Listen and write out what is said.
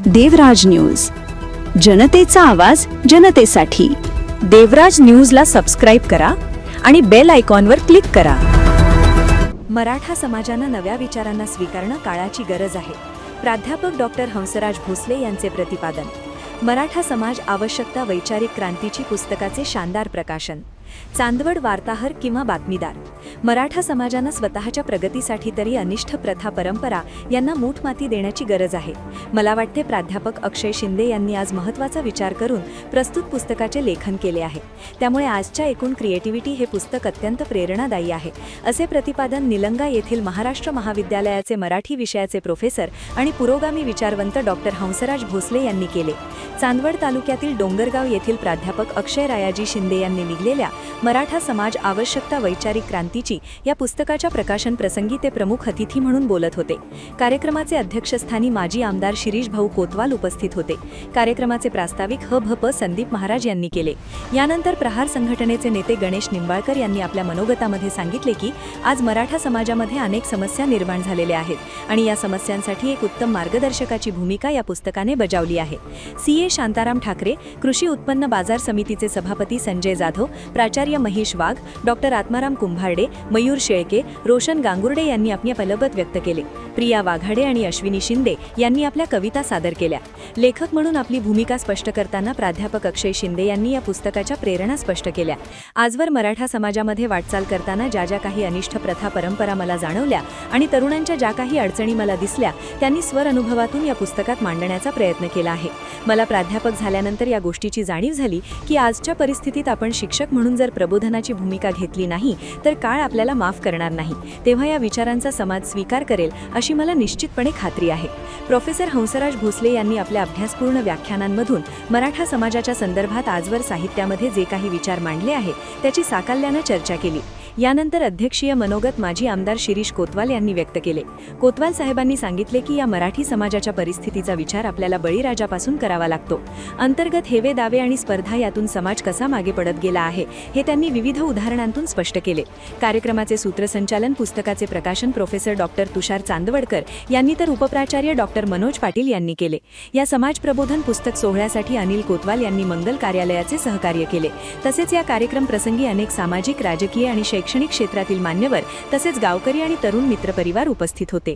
देवराज news, जनतेचा आवाज जनतेसाठी। देवराज न्यूजला सबस्क्राइब करा आणि बेल आयकॉनवर क्लिक करा। मराठा समाजानं नव्या विचारांना स्वीकारणं काळाची गरज आहे। प्राध्यापक डॉक्टर हंसराज भोसले यांचे प्रतिपादन। मराठा समाज आवश्यकता वैचारिक क्रांतीची पुस्तकाचे शानदार प्रकाशन। चांदवड वार्ताहर किंवा बातमीदार। मराठा समाजानं स्वतःच्या प्रगतीसाठी तरी अनिष्ट प्रथा परंपरा यांना मूठमाती देण्याची गरज आहे। मला वाटते प्राध्यापक अक्षय शिंदे यांनी आज महत्त्वाचा विचार करून प्रस्तुत पुस्तकाचे लेखन केले आहे। त्यामुळे आजच्या एकूण क्रिएटिव्हिटी हे पुस्तक अत्यंत प्रेरणादायी आहे, असे प्रतिपादन निलंगा येथील महाराष्ट्र महाविद्यालयाचे मराठी विषयाचे प्रोफेसर आणि पुरोगामी विचारवंत डॉक्टर हंसराज भोसले यांनी केले। चांदवड तालुक्यातील डोंगरगाव येथील प्राध्यापक अक्षय रायाजी शिंदे यांनी लिहिलेल्या मराठा समाज आवश्यकता वैचारिक क्रांतीची या पुस्तकाच्या प्रकाशन प्रसंगी ते प्रमुख अतिथी म्हणून बोलत होते। कार्यक्रमाचे अध्यक्षस्थानी माजी आमदार शिरीष भाऊ कोतवाल उपस्थित होते। कार्यक्रमाचे प्रास्ताविक ह.भ.प. संदीप महाराज यांनी केले। यानंतर प्रहार संघटनेचे नेते गणेश निंबाळकर यांनी आपल्या मनोगतामध्ये सांगितले की आज मराठा समाजामध्ये अनेक समस्या निर्माण झालेल्या आहेत आणि या समस्यांसाठी एक उत्तम मार्गदर्शकाची भूमिका या पुस्तकाने बजावली आहे। सी.ए. शांताराम ठाकरे, कृषी उत्पन्न बाजार समितीचे सभापती संजय जाधव, प्राचार्य महेश वाघ, डॉक्टर आत्माराम कुंभारडे, मयूर शेळके, रोशन गांगुर्डे यांनी आपले फलबत व्यक्त केले। प्रिया वाघाडे आणि अश्विनी शिंदे यांनी आपल्या कविता सादर केल्या। लेखक म्हणून आपली भूमिका स्पष्ट करताना प्राध्यापक अक्षय शिंदे यांनी या पुस्तकाच्या प्रेरणा स्पष्ट केल्या। आजवर मराठा समाजामध्ये वाटचाल करताना ज्या काही अनिष्ट प्रथा परंपरा मला जाणवल्या आणि तरुणांच्या ज्या काही अडचणी मला दिसल्या त्यांनी स्वर अनुभवातून या पुस्तकात मांडण्याचा प्रयत्न केला आहे। मला प्राध्यापक झाल्यानंतर या गोष्टीची जाणीव झाली की आजच्या परिस्थितीत आपण शिक्षक म्हणून जर प्रबोधनाची भूमिका घेतली नाही तर काळ आपल्याला माफ करणार नाही, तेव्हा या विचारांचा समाज स्वीकार करेल अशी मला निश्चितपणे खात्री आहे। प्रोफेसर हंसराज भोसले यांनी आपल्या अभ्यासपूर्ण व्याख्यानांमधून मराठा समाजाच्या संदर्भात आजवर साहित्यामध्ये जे काही विचार मांडले आहे त्याची साकल्याने चर्चा केली। यानंतर अध्यक्षीय मनोगत माजी आमदार शिरीष कोतवाल यांनी व्यक्त केले। कोतवाल साहेबांनी सांगितले की या मराठी समाजाच्या परिस्थितीचा विचार आपल्याला बळीराजापासून करावा लागतो। अंतर्गत हेवे दावे आणि स्पर्धा यातून समाज कसा मागे पडत गेला आहे हे त्यांनी विविध उदाहरणांतून स्पष्ट केले। कार्यक्रमाचे सूत्रसंचालन पुस्तकाचे प्रकाशन प्रोफेसर डॉक्टर तुषार चांदवडकर यांनी तर उपप्राचार्य डॉक्टर मनोज पाटील यांनी केले। या समाज प्रबोधन पुस्तक सोहळ्यासाठी अनिल कोतवाल यांनी मंगल कार्यालयाचे सहकार्य केले। तसेच या कार्यक्रम प्रसंगी अनेक सामाजिक, राजकीय आणि शैक्षणिक क्षेत्रातील मान्यवर तसेच गावकरी आणि तरुण मित्रपरिवार उपस्थित होते।